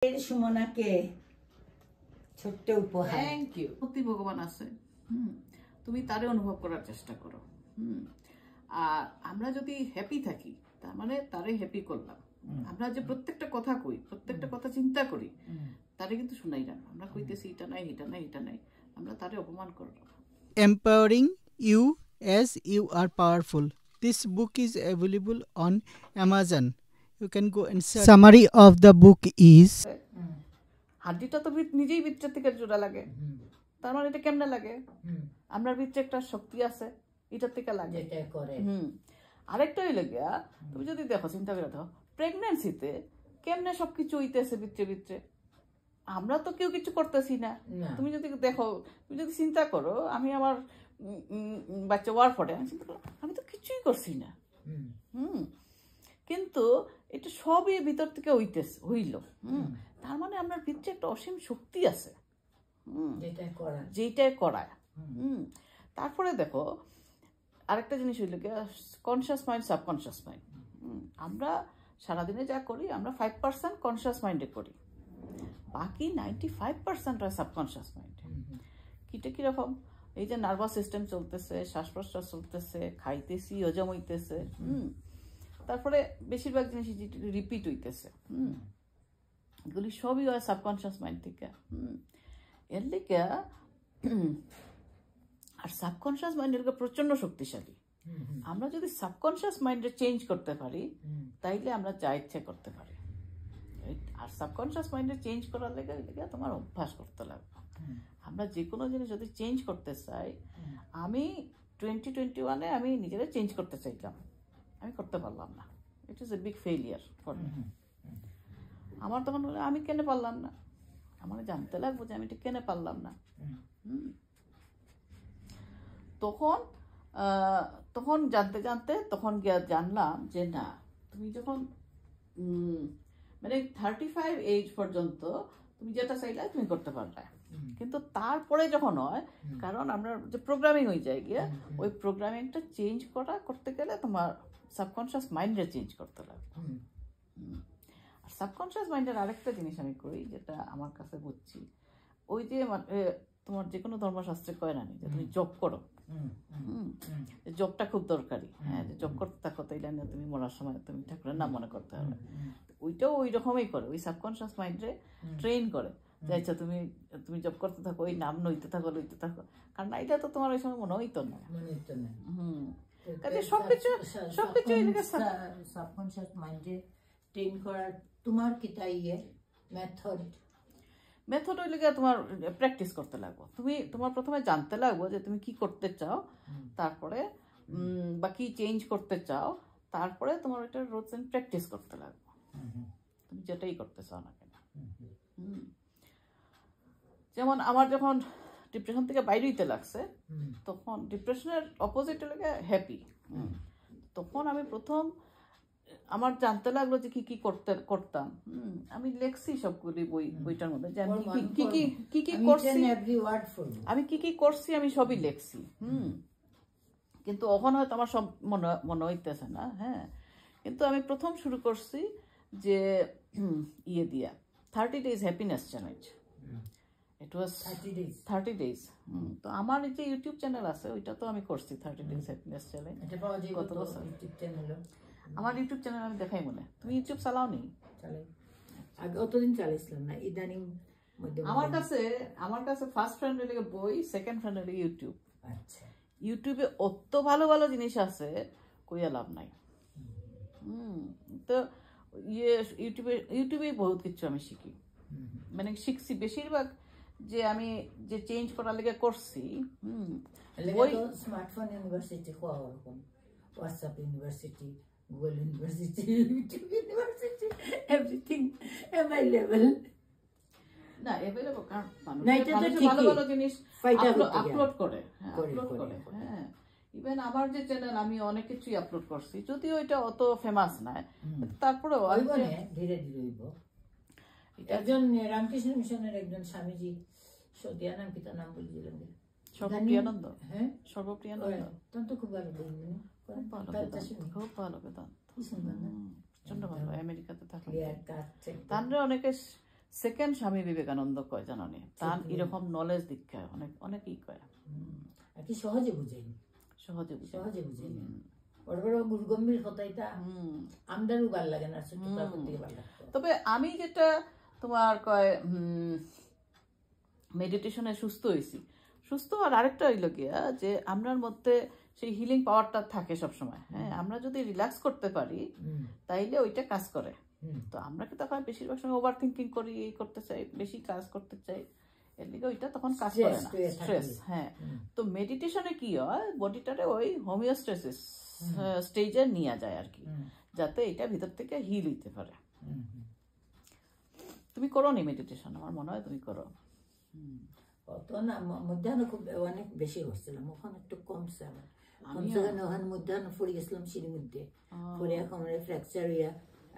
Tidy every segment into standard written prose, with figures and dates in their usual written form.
সুমনাকে ছোট্ট উপহার। Thank you. সত্যি ভগবান আছে, তুমি তারে অনুভব করার চেষ্টা করো। আর আমরা যদি হ্যাপি থাকি তার মানে তারে হ্যাপি করলাম। আমরা যে প্রত্যেকটা কথা কই, প্রত্যেকটা কথা চিন্তা করি, তারে কিন্তু শুনাই না। আমরা কইতেছি এটা নাই, এটা নাই, এটা নাই, আমরা তারে অপমান করলাম। Empowering you as you are powerful. This book is available on Amazon. You can go and search. Summary of the book is হাড্ডিটা তো নিজেই ভিতর থেকে জোড়া লাগে, তার মানে এটা কেমনে লাগে? আমরা ভিতরে একটা শক্তি আছে, এটার থেকে লাগে। আরেকটা হইলে গিয়া তুমি যদি দেখো, চিন্তা করে দেখো, প্রেগন্যান্সিতে কেমনে সবকিছু হইতেছে ভিতরে ভিতরে, আমরা তো কেউ কিছু করতেছি না। তুমি যদি দেখো, তুমি যদি চিন্তা করো, আমি আমার বাচ্চা ওয়ার পরে আমি তো কিছুই করছি না, কিন্তু এটা সবই ভিতর থেকে হইল। তার মানে আমার ভিতরে একটা অসীম শক্তি আছে, যেটাই করায়। তারপরে দেখো আরেকটা জিনিস হইল কি, কনসিয়াস মাইন্ড, সাবকনসিয়াস মাইন্ড। আমরা সারাদিনে যা করি আমরা 5% কনসিয়াস মাইন্ডে করি, বাকি 95% হয় সাবকনসিয়াস মাইন্ডে। কিটা কিরকম? এই যে নার্ভাস সিস্টেম চলতেছে, শ্বাস প্রশ্বাস চলতেছে, খাইতেছি, হজম হইতেছে, তারপরে বেশিরভাগ জিনিস রিপিট হইতেছে, এগুলি সবই হয় সাবকনসিয়াস মাইন্ড থেকে। এর লিগে আর সাবকনসিয়াস মাইন্ডের প্রচন্ড শক্তিশালী। আমরা যদি সাবকনসিয়াস মাইন্ডে চেঞ্জ করতে পারি, তাইলে আমরা যা ইচ্ছা করতে পারি। আর সাবকনসিয়াস মাইন্ডে চেঞ্জ করার লেগে তোমার অভ্যাস করতে লাগবে। আমরা যে কোনো জিনিস যদি চেঞ্জ করতে চাই, আমি 2021-এ আমি নিজেরা চেঞ্জ করতে চাইলাম, আমি করতে পারলাম না। It is a big failure for me. আমার তখন বলে আমি কেন পারলাম না, আমার জানতে লাগবো যে আমি এটা কেন পারলাম না। তখন জানতে জানতে তখন জানলাম যে না, তুমি যখন মানে 35 এজ পর্যন্ত তুমি যেটা চাইলে তুমি করতে পারলে, কিন্তু তারপরে যখন হয়, কারণ আমরা যে প্রোগ্রামিং হয়ে যায় গিয়ে, ওই প্রোগ্রামিংটা চেঞ্জ করতে গেলে তোমার সাবকনসিয়াস মাইন্ডে চেঞ্জ করতে লাগবে। আর সাবকনসিয়াস মাইন্ডের আরেকটা জিনিস আমি করি, যেটা আমার কাছে বুঝছি, ওই যে তোমার যে কোনো ধর্মশাস্ত্রে কয় না যে তুমি জব করো, জবটা খুব দরকারি। হ্যাঁ, জব করতে থাকো, তাইলে তুমি মরার সময় তুমি ঠাকুরের নাম মনে করতে হবে। ওইটাও ওই রকমই করে, ওই সাবকনসিয়াস মাইন্ডে ট্রেন করে যে আচ্ছা তুমি জব করতে থাকো, ওই নাম লইতে থাকো। কারণ এটা তো তোমার ওই সময় মনে হইতো না। কাজে সবকিছু সাবকনসিয়াস মাইন্ডে ট্রেন করার তোমার কিটা মেথড হইলে তোমার প্র্যাকটিস করতে লাগবো। তোমার প্রথমে জানতে লাগবো যে তুমি কি করতে চাও, তারপরে বা কি চেঞ্জ করতে চাও, তারপরে তোমার ওইটা রোজ প্র্যাকটিস করতে লাগবো, তুমি যেটাই করতে চাও না কেন। যেমন আমার যখন ডিপ্রেশন থেকে বাইরে হইতে লাগছে, তখন ডিপ্রেশনের অপোজিট লাগে হ্যাপি। তখন আমি প্রথম আমার জানতে লাগলো যে কি কি করতাম। আমি লেখছি সবগুলি বইটার মধ্যে, যে আমি কি করছি আমি সবই লেখছি। কিন্তু ওখানে হয়তো আমার সব মনে হইতেছে না। হ্যাঁ, কিন্তু আমি প্রথম শুরু করছি যে ইয়ে দিয়া 30 days হ্যাপিনেস চ্যালেঞ্জ। ইট ওয়াজ 30 days। তো আমার এই যে ইউটিউব চ্যানেল আছে, ওইটা তো আমি করছি 30 days হ্যাপিনেস চ্যালেঞ্জ। কত বছর আমার ইউটিউব চ্যানেল আমি দেখাই মনে। তুমি ইউটিউব চালাও নি? অতদিন চালাইছিলাম না, ইদানিং আমার কাছে ফার্স্ট ফ্রেন্ড হইলে বই, সেকেন্ড ফ্রেন্ড হইলে ইউটিউব। আচ্ছা, ইউটিউবে অত ভালো ভালো জিনিস আছে, কইয়া লাভ নাই। তো ইউটিউবে বহুত কিছু আমি শিখি, মানে শিখছি বেশিরভাগ যে আমি যে চেঞ্জ করার লেগে করছি। Smartphone university, WhatsApp university, Google university, YouTube university, everything available. না অ্যাভেলেবল, কারণ ভালো ভালো জিনিস আপলোড করে। হ্যাঁ, ইভেন আমার যে চ্যানেল, আমি অনেক কিছুই আপলোড করছি, যদিও এটা অত ফেমাস নয়, তারপরেও ধীরে ধীরে হইব। একজন রামকৃষ্ণ মিশনের একজন স্বামীজি, সদিয়া নাম, পিতার নাম বলছিলেন সর্বপ্রিয়ানন্দ। হ্যাঁ, সর্বপ্রিয়ানন্দ তো খুব ভালো, খুব ভালো বেদান্ত, প্রচন্ড ভালো। আমেরিকাতে থাকে, তাহলে অনেকে সেকেন্ড স্বামী বিবেকানন্দ কয় জানানি তার এরকম নলেজ দীক্ষা অনেকই কয় আর কি সহজে বুঝাই সহজে বুঝে সহজে বুঝাই বড় বড় গুরুগম্ভীর কথা এটা আমদারও ভাল লাগে না, ছোট থেকে ভাল লাগতো। তবে আমি যেটা তোমার কয় মেডিটেশনে সুস্থ হয়েছি, সুস্থ আর আরেকটা হইল গিয়া যে আমরার মধ্যে সেই হিলিং পাওয়ারটা থাকে সবসময়। হ্যাঁ, আমরা যদি রিল্যাক্স করতে পারি তাইলে ওইটা কাজ করে। তো আমরা কি তখন বেশিরভাগ সময় ওভার থিঙ্কিং করি, এই করতে চাই, বেশি কাজ করতে চাই, এর লিগে ওইটা তখন কাজ করে না, স্ট্রেস। হ্যাঁ, তো মেডিটেশনে কি হয়, বডিটারে ওই হোমিওস্টেসিস স্টেজে নিয়ে যায় আর কি, যাতে এটা ভিতর থেকে হিল হইতে পারে। তুমি করো নি মেডিটেশন? আমার মনে হয় তুমি করো। তখন মধ্যাহ্ন খুব অনেক বেশি হচ্ছিলাম, ওখানে একটু কমছে আমার। ওখানে মধ্যাহ্ন পড়ে গেছিলাম সিঁড়ির মধ্যে, পরে এখন ফ্র্যাকচার হইয়া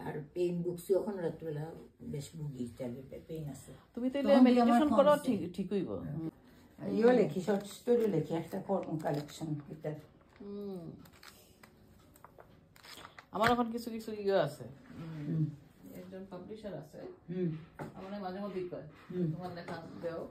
আর পেইন বুকছি, ওখানে রাত্রেবেলা বেশ ভুগি, পেইন আছে। তুমি তাইলে মেডিটেশন করো, ঠিক হইব। ইও লেখি, শর্ট স্টোরি লেখি, একটা কালেকশন এটার। আমার এখন কিছু কিছু ইয়ে আছে, একজন পাবলিশার আছে, আমার মাঝে মধ্যেই কয় তোমার লেখা দেও।